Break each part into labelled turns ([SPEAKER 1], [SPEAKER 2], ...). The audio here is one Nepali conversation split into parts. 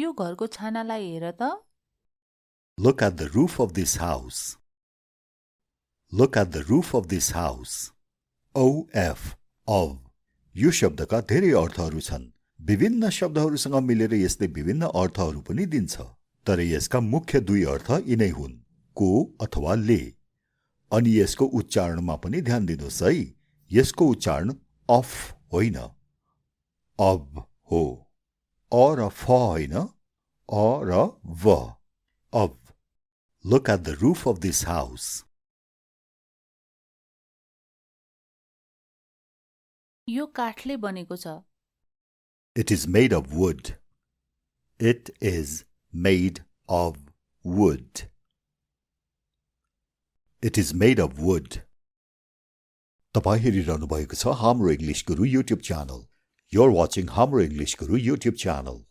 [SPEAKER 1] यो घरको छानालाई हेर त।
[SPEAKER 2] Look at the roof of this house. Look at the roof of this house. of यो शब्दका धेरै अर्थहरू छन्। विभिन्न शब्दहरूसँग मिलेर यसले विभिन्न अर्थहरू पनि दिन्छ, तर यसका मुख्य दुई अर्थ यिनै हुन्, को अथवा ले। अनि यसको उच्चारणमा पनि ध्यान दिनुहोस् है, यसको उच्चारण अफ होइन, अब हो, अ र फ होइन, अ र व, अब। Look at the roof of this house.
[SPEAKER 1] यो काठले बनेको छ।
[SPEAKER 2] It is made of wood. It is made of wood. It is made of wood. तपाईं हेरिरहनु भएको छ हाम्रो English Guru YouTube channel. You're watching Hamro English Guru YouTube channel.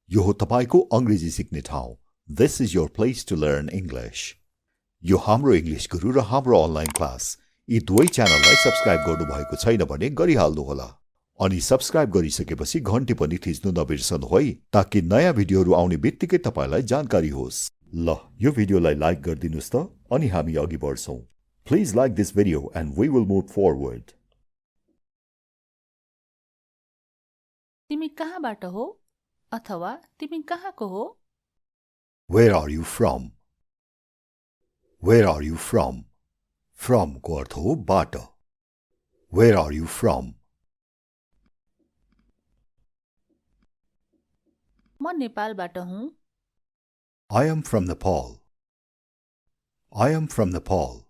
[SPEAKER 2] यो हो तपाईको अंग्रेजी सिक्ने ठाउँ। This is your place to learn English. यो हाम्रो इंग्लिश गुरु र हाम्रो अनलाइन क्लास, यी दुवै च्यानललाई सब्स्क्राइब गर्नु भएको छैन भने गरिहाल्नु होला। अनि सब्स्क्राइब गरिसकेपछि घण्टी पनि थिच्नु नबिर्सनु है, ताकि नयाँ भिडियोहरू आउने बित्तिकै तपाईलाई जानकारी होस्। ल, यो भिडियोलाई लाइक गरिदिनुस् त, अनि हामी अघि बढ्छौं। Please like this video and we will move forward.
[SPEAKER 1] तिमी कहाँबाट हो अथवा तिमी कहाँको हो?
[SPEAKER 2] Where are you from? Where are you from? From को अर्थ हो बाट। Where are you from?
[SPEAKER 1] म नेपालबाट हुँ।
[SPEAKER 2] I am from Nepal. I am from Nepal.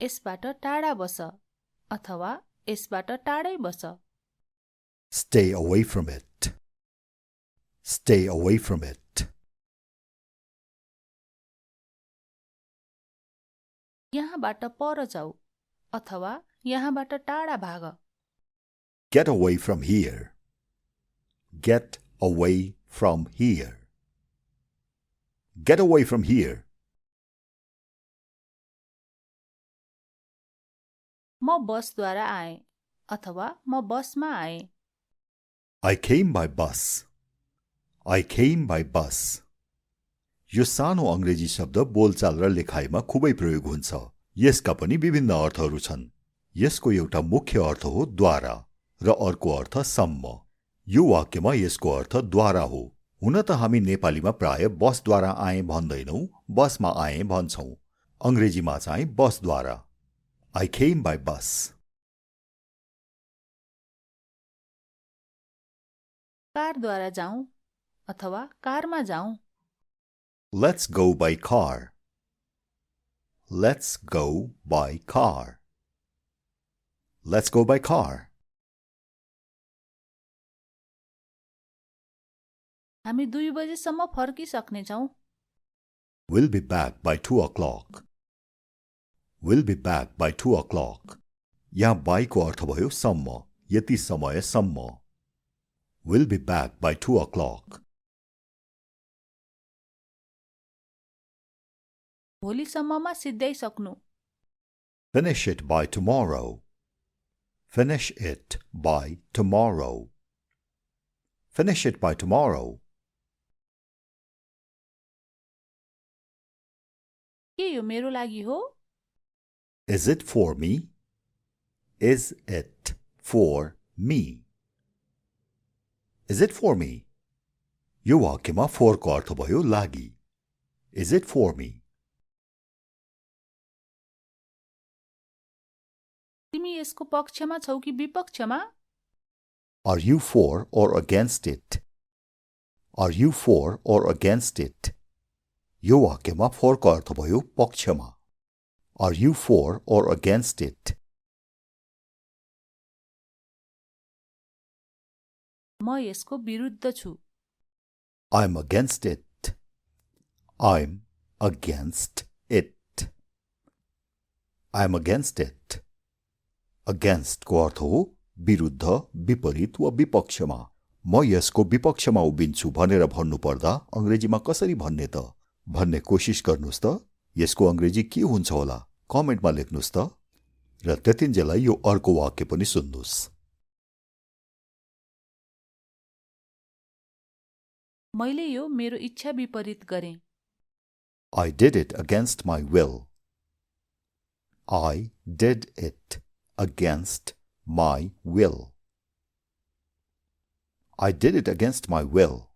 [SPEAKER 1] यसबाट टाढा बस अथवा यसबाट टाढै बस।
[SPEAKER 2] Stay away from it. Stay away from it.
[SPEAKER 1] यहाँबाट पर जाऊ अथवा यहाँबाट टाढा भाग।
[SPEAKER 2] Get away from here. Get away from here. Get away from here.
[SPEAKER 1] म बसद्वारा आएँ अथवा म बसमा आएँ।
[SPEAKER 2] I came by bus. I came by bus. यो सानो अंग्रेजी शब्द बोलचाल र लेखाइमा खुबै प्रयोग हुन्छ। यसका पनि विभिन्न अर्थहरू छन्। यसको एउटा मुख्य अर्थ हो द्वारा र अर्को अर्थ सम्म। यो वाक्यमा यसको अर्थ द्वारा हो। हुन त हामी नेपालीमा प्राय बसद्वारा आएँ भन्दैनौं, बसमा आएँ भन्छौं। अंग्रेजीमा चाहिँ बसद्वारा। I came by bus.
[SPEAKER 1] कारद्वारा जाऊँ अथवा कारमा जाऊँ।
[SPEAKER 2] Let's go by car. Let's go by car. Let's go by car.
[SPEAKER 1] हामी 2 बजेसम्म फर्किसक्नेछौँ।
[SPEAKER 2] We'll be back by 2 o'clock. We'll be back by 2 o'clock. यहाँ by को अर्थ भयो सम्म, यति समय सम्म। We'll be back by 2 o'clock.
[SPEAKER 1] भोलिसम्ममा सिद्ध्याइसक्नु।
[SPEAKER 2] Finish it by tomorrow. Finish it by tomorrow. Finish it by tomorrow.
[SPEAKER 1] के यो मेरो लागि हो?
[SPEAKER 2] Is it for me? Is it for me? Is it for me? यो वाक्यमा for को अर्थ भयो लागि। Is it for me?
[SPEAKER 1] तिमी यसको पक्षमा छौ कि विपक्षमा?
[SPEAKER 2] Are you for or against it? Are you for or against it? यो वाक्यमा for को अर्थ भयो पक्षमा। Are you for or against it?
[SPEAKER 1] म यसको विरुद्ध छु।
[SPEAKER 2] I'm against it. I'm against it. I'm against it. Against को अर्थ हो विरुद्ध, विपरीत वा विपक्षमा। म यसको विपक्षमा उभिन्छु भनेर भन्नु पर्दा अंग्रेजीमा कसरी भन्ने त? भन्ने कोशिश गर्नुस् त। यसको अंग्रेजी के हुन्छ होला? कमेन्टमा लेख्नुस् त। र त्यतिन्जेललाई यो अर्को वाक्य पनि सुन्नुस्।
[SPEAKER 1] मैले यो मेरो इच्छा विपरीत गरेँ।
[SPEAKER 2] I did it against my will. I did it against my will. I did it against my will.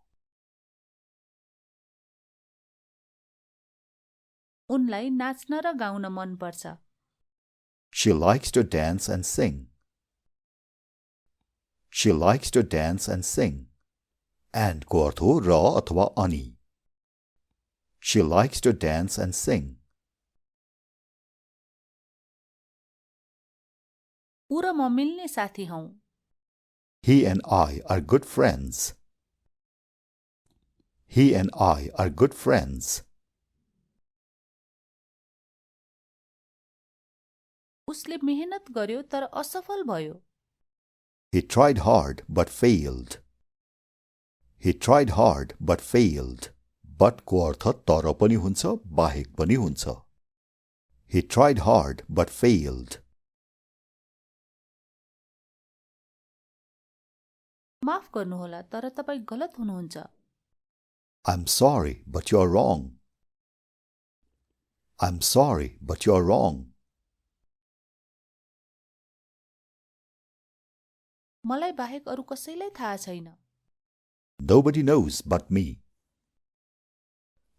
[SPEAKER 1] उनलाई नाच्न र गाउन मन पर्छ।
[SPEAKER 2] She likes to dance and sing. She likes to dance and sing. And को अर्थ हो र अथवा अनि। She likes to dance and sing.
[SPEAKER 1] ऊ र म मिल्ने साथी हौं।
[SPEAKER 2] He and I are good friends. He and I are good friends.
[SPEAKER 1] उसले मेहनत गर्यो तर असफल भयो।
[SPEAKER 2] He tried hard but failed. He tried hard but failed. But को अर्थ तर पनि हुन्छ, बाहेक पनि हुन्छ। He tried hard but failed.
[SPEAKER 1] माफ गर्नुहोला तर तपाईं गलत हुनुहुन्छ।
[SPEAKER 2] I'm sorry, but you're wrong. I'm sorry, but you're wrong.
[SPEAKER 1] मलाई बाहेक अरु कसैलाई थाहा छैन।
[SPEAKER 2] Nobody knows but me.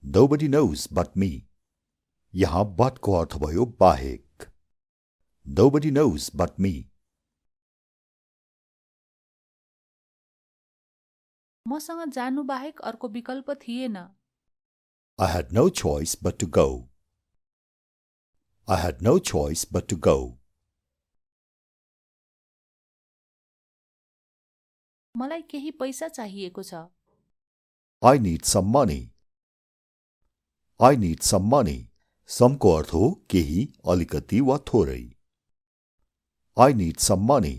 [SPEAKER 2] Nobody knows but me. यहाँ but को अर्थ भयो बाहेक। Nobody knows but me.
[SPEAKER 1] मसँग जानु बाहेक अर्को विकल्प थिएन।
[SPEAKER 2] I had no choice but to go. I had no choice but to go.
[SPEAKER 1] मलाई केही पैसा चाहिएको छ।
[SPEAKER 2] I need some money. I need some money. Some को अर्थ हो केही, अलिकति वा थोरै। I need some money.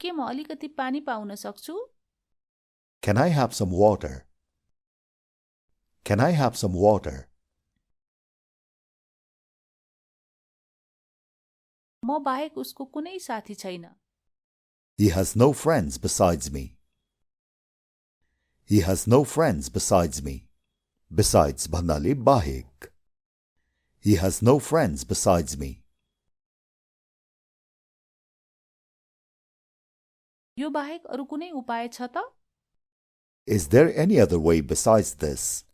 [SPEAKER 1] के म अलिकति पानी पाउन सक्छु?
[SPEAKER 2] Can I have some water? Can I have some water?
[SPEAKER 1] म बाहेक उसको कुनै साथी छैन।
[SPEAKER 2] He has no friends besides me. He has no friends besides me. Besides भन्नाले बाहेक। He has no friends besides me.
[SPEAKER 1] यो बाहेक अरु कुनै उपाय छ त?
[SPEAKER 2] Is there any other way besides this?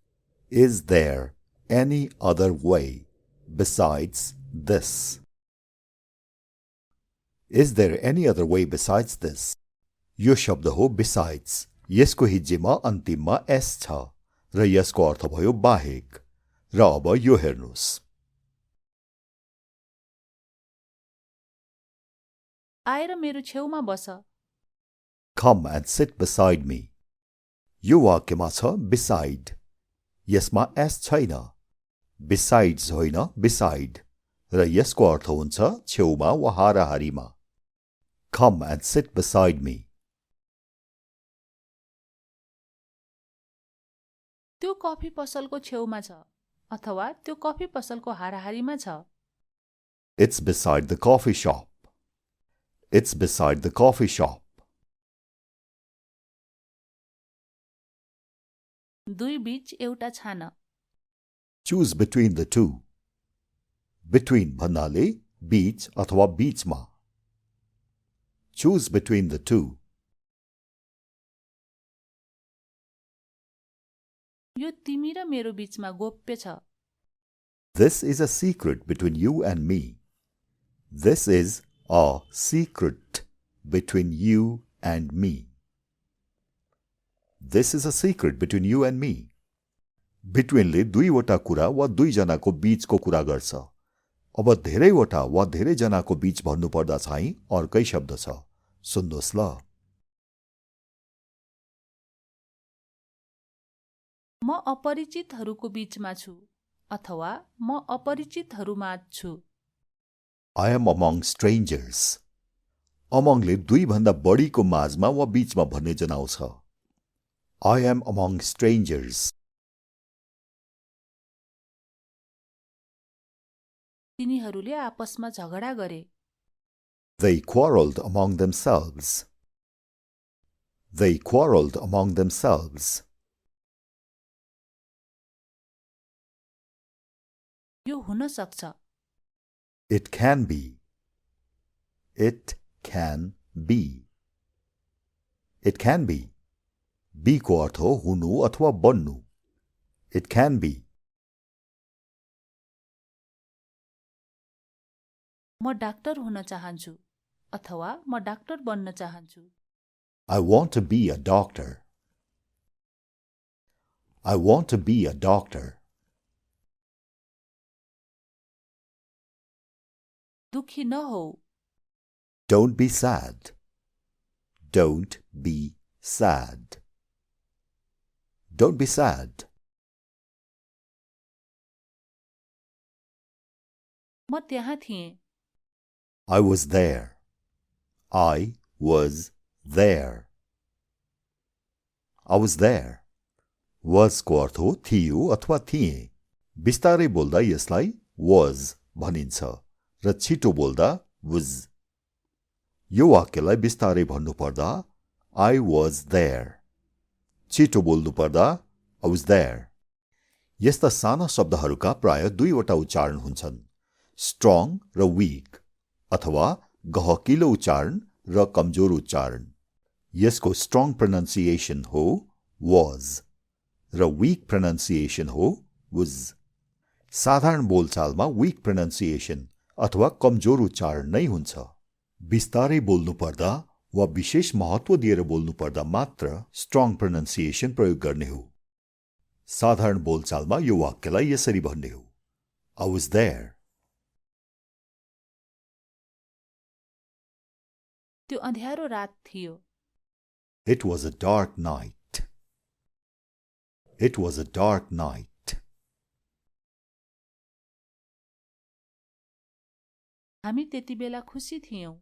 [SPEAKER 2] Is there any other way besides this? Is there any other way besides this? यो शब्द हो besides. यसको हिज्जेमा अन्तिममा s छ र यसको अर्थ भयो बाहेक। र अब यो हेर्नुस्।
[SPEAKER 1] आएर मेरो छेउमा बस।
[SPEAKER 2] Come and sit beside me. यो वाक्यमा छ beside. यसमा s छैन। Besides होइन beside. र यसको अर्थ हुन्छ छेउमा वा हाराहारीमा। Come and sit beside me.
[SPEAKER 1] त्यो कफी पसलको छेउमा छ अथवा त्यो कफी पसलको हाराहारीमा छ।
[SPEAKER 2] It's beside the coffee shop. It's beside the coffee shop.
[SPEAKER 1] दुई बीच एउटा छान।
[SPEAKER 2] Choose between the two. Between भन्नाले बीच अथवा बीचमा। Choose between the two.
[SPEAKER 1] यो तिमी र मेरो बीचमा गोप्य छ।
[SPEAKER 2] This is a secret between you and me. This is a secret between you and me. This is a secret between you and me. Betweenले दुईवटा कुरा वा दुईजनाको बीचको कुरा गर्छ। अब धेरैवटा वा धेरैजनाको बीच भन्नुपर्दा चाहिँ अर्कै शब्द छ। सुन्नुहोस् ल।
[SPEAKER 1] म अपरिचितहरूको बीचमा छु अथवा म अपरिचितहरूमा छु।
[SPEAKER 2] I am among strangers. Amongले दुई भन्दा बढीको माझमा वा बीचमा भन्ने जनाउँछ। I am among strangers.
[SPEAKER 1] तिनीहरूले आपसमा झगडा गरे।
[SPEAKER 2] They quarreled among themselves. They quarreled among themselves.
[SPEAKER 1] यो हुन सक्छ
[SPEAKER 2] It can be. It can be. It can be. Be को अर्थ हो हुनु अथवा बन्नु. It can be.
[SPEAKER 1] म डाक्टर हुन चाहन्छु अथवा म डाक्टर बन्न चाहन्छु
[SPEAKER 2] I want to be a doctor. I want to be a doctor.
[SPEAKER 1] दुखी नहो
[SPEAKER 2] Don't be sad. Don't be sad. Don't be sad.
[SPEAKER 1] म त्यहाँ थिएँ
[SPEAKER 2] I was there. I was there. I was there. Was को अर्थ हो थियो अथवा थिए. बिस्तारै बोल्दा यसलाई was भनिन्छ र छिटो बोल्दा was. यो वाक्यलाई बिस्तारै भन्नुपर्दा I was there. छिटो बोल्नुपर्दा I was there. यस्ता साना शब्दहरूका प्राय दुईवटा उच्चारण हुन्छन्. स्ट्रङ र वीक अथवा गहकिलो उच्चारण र कमजोर उच्चारण. यसको स्ट्रङ प्रोनाउन्सिएसन हो was र वीक प्रोनाउन्सिएसन हो was. साधारण बोलचालमा वीक प्रोनाउन्सिएसन अथवा कमजोर उच्चारण नै हुन्छ. बिस्तारै बोल्नुपर्दा वा विशेष महत्व दिएर बोल्नुपर्दा मात्र स्ट्रङ प्रोनाउन्सिएसन प्रयोग गर्ने हो. साधारण बोलचालमा यो वाक्यलाई यसरी भन्ने हो. I was there.
[SPEAKER 1] त्यो अँध्यारो रात थियो
[SPEAKER 2] It was a dark night. It was a dark night.
[SPEAKER 1] हामी त्यति बेला खुसी थियौं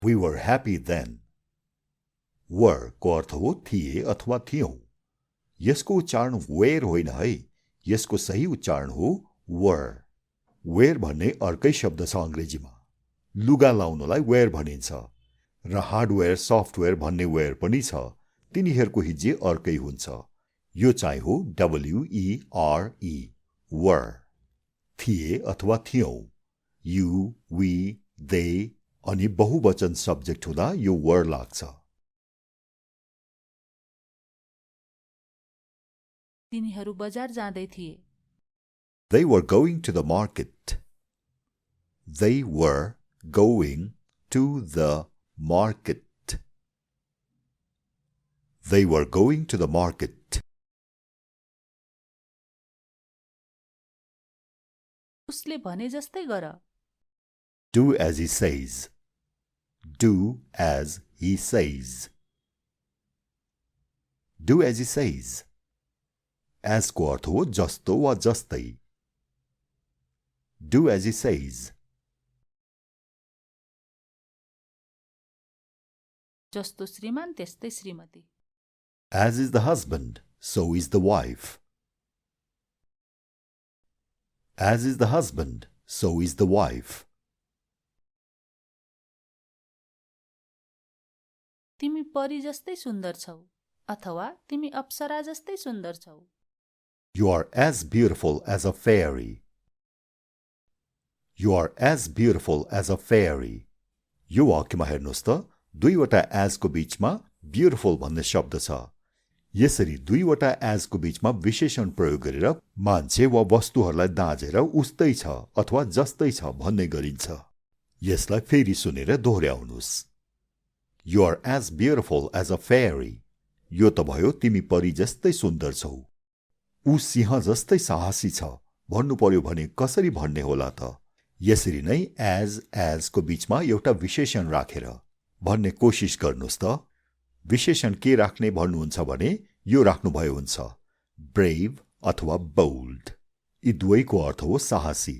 [SPEAKER 2] We were happy then. Were को अर्थ हो थिए अथवा थियौं. यसको उच्चारण were होइन है. यसको सही उच्चारण हो were. Wear भन्ने अर्कै शब्द छ अंग्रेजीमा. लुगा लाउनलाई wear भनिन्छ र हार्डवेयर सफ्टवेयर भन्ने वेयर पनि छ. तिनीहरूको हिज्जे अर्कै हुन्छ. यो चाहिँ हो WERE. Were. थिए अथवा थियौं. You, we, they अनि बहुवचन सब्जेक्ट हुँदा यो were लाग्छ.
[SPEAKER 1] तिनीहरू बजार जाँदै थिए
[SPEAKER 2] They were going to the market. They were going to the market. They were going to the market.
[SPEAKER 1] उसले भने जस्तै गर
[SPEAKER 2] Do as he says. Do as he says. Do as he says. As को अर्थ हो जस्तो वा जस्तै. Do as he says.
[SPEAKER 1] जस्तो श्रीमान त्यस्तै श्रीमती
[SPEAKER 2] As is the husband, so is the wife. As is the husband, so is the wife.
[SPEAKER 1] तिमी परी जस्तै सुन्दर छौ अथवा तिमी अप्सरा जस्तै सुन्दर छौ
[SPEAKER 2] You are as beautiful as a fairy. You are as beautiful as a fairy. यो वाक्यमा हेर्नुहोस् त दुईवटा as को बीचमा beautiful भन्ने शब्द छ. यसरी दुईवटा as को बीचमा विशेषण प्रयोग गरेर मान्छे वा वस्तुहरूलाई दाँजेर उस्तै छ अथवा जस्तै छ भन्ने गरिन्छ. यसलाई फेरि सुनेर दोहोर्याउनुस्. You are as beautiful as a fairy. यो त भयो तिमी परी जस्तै सुन्दर छौ. ऊ सिंह जस्तै साहसी छ भन्नु पर्यो भने कसरी भन्ने होला त. यसरी नै as को बीचमा एउटा विशेषण राखेर भन्ने कोशिश गर्नुस् त. विशेषण के राख्ने भन्नुहुन्छ भने यो राख्नुभयो हुन्छ. ब्रेभ अथवा बोल्ड. यी दुवैको अर्थ हो साहसी.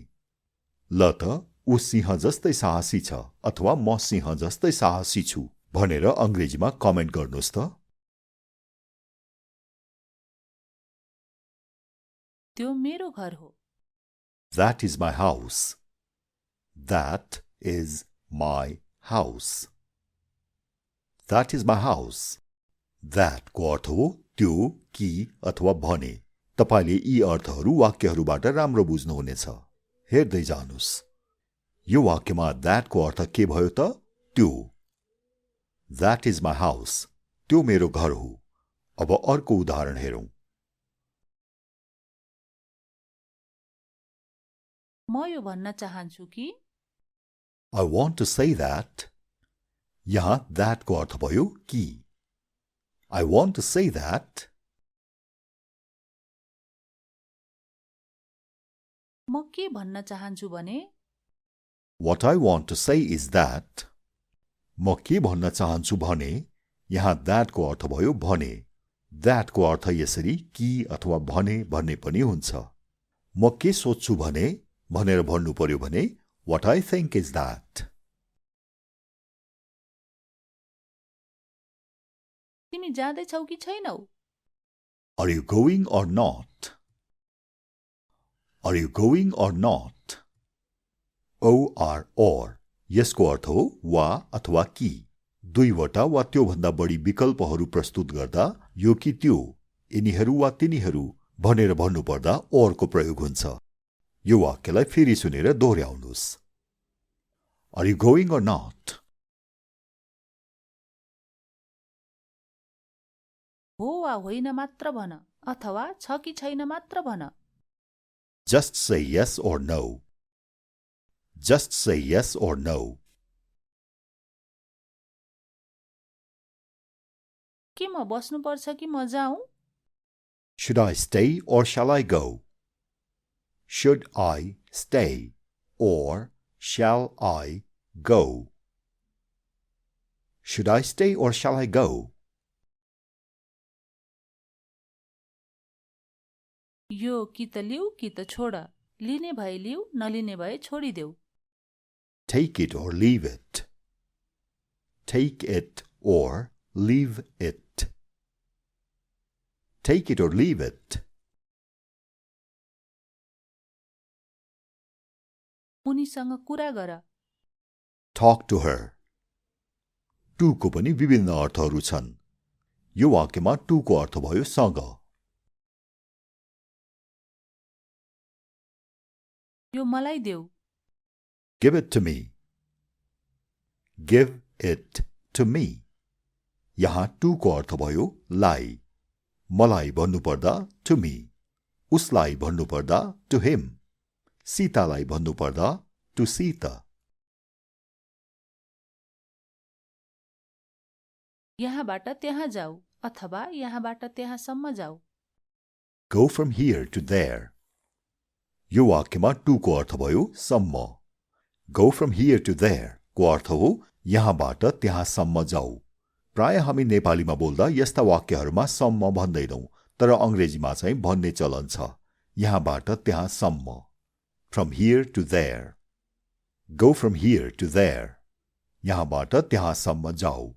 [SPEAKER 2] ल त ऊ सिंह जस्तै साहसी छ अथवा म सिंह जस्तै साहसी छु भनेर अंग्रेजीमा कमेन्ट गर्नुस् त.
[SPEAKER 1] त्यो मेरो घर हो
[SPEAKER 2] That is my house. That is my house. That is my house. That को अर्थ हो त्यो, कि अथवा भने। तपाईले यी अर्थहरू वाक्यहरूबाट राम्रो बुझ्नुहुनेछ। हेर्दै जानुस्। यो वाक्यमा that को अर्थ के भयो त? त्यो। That is my house. त्यो मेरो घर हो। अब अर्को उदाहरण हेरौं।
[SPEAKER 1] म यो भन्न चाहन्छु कि
[SPEAKER 2] I want to say that. यहाँ that को अर्थ भयो कि। I want to say that.
[SPEAKER 1] म के भन्न चाहन्छु भने
[SPEAKER 2] What I want to say is that. म के भन्न चाहन्छु भने यहाँ that को अर्थ भयो भने। that को अर्थ यसरी कि अथवा भने भन्ने पनि हुन्छ। म के सोच्छु भने भनेर भन्नु पर्यो भने What I think is that.
[SPEAKER 1] तिमी जाँदैछौ कि छैनौ?
[SPEAKER 2] Are you going or not? Are you going or not? or यसको अर्थ हो वा अथवा कि। दुईवटा वा त्योभन्दा बढी विकल्पहरू प्रस्तुत गर्दा यो कि त्यो, यिनीहरू वा तिनीहरू भनेर भन्नुपर्दा or को प्रयोग हुन्छ। यो वाक्यलाई फेरि सुनेर दोहोर्याउनुस्। Are you going or not?
[SPEAKER 1] हो वा होइन मात्र भन अथवा छ कि छैन मात्र भन।
[SPEAKER 2] Just say yes or no. Just say yes or no.
[SPEAKER 1] के म बस्नुपर्छ कि म जाऊँ?
[SPEAKER 2] Should I stay or shall I go? Should I stay or shall I go? Should I stay or shall I go?
[SPEAKER 1] यो कि त लिऊ कि त छोड। लिने भए लिऊ, नलिने भए छोडिदेऊ।
[SPEAKER 2] Take it or leave it. Take it or leave it. Take it or leave it.
[SPEAKER 1] उनीसँग कुरा गर।
[SPEAKER 2] Talk to her. To को पनि विभिन्न अर्थहरू छन्। यो वाक्यमा to को अर्थ भयो सँग।
[SPEAKER 1] यो मलाई देऊ।
[SPEAKER 2] Give it to me. Give it to me. यहाँ to को अर्थ भयो लाई। मलाई भन्नुपर्दा to me. उसलाई भन्नुपर्दा to him. सीतालाई भन्नुपर्दा to सीता।
[SPEAKER 1] यहाँबाट त्यहाँ जाऊ अथवा यहाँबाट त्यहाँसम्म जाऊ।
[SPEAKER 2] Go from here to there. यो वाक्यमा to को अर्थ भयो सम्म। Go from here to there को अर्थ हो यहाँबाट त्यहाँसम्म जाऊ। प्राय हामी नेपालीमा बोल्दा यस्ता वाक्यहरूमा सम्म भन्दैनौं, तर अंग्रेजीमा चाहिँ भन्ने चलन छ। यहाँबाट त्यहाँसम्म। From here to there. Go from here to there. यहाँबाट त्यहाँसम्म जाऊ।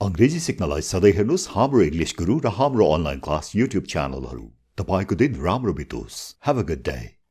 [SPEAKER 2] अंग्रेजी सिक्नलाई सधैँ हेर्नुस् हाम्रो इंग्लिश गुरु र हाम्रो अनलाइन क्लास युट्युब च्यानलहरू। तपाईको दिन राम्रो बितोस्। Have a good day.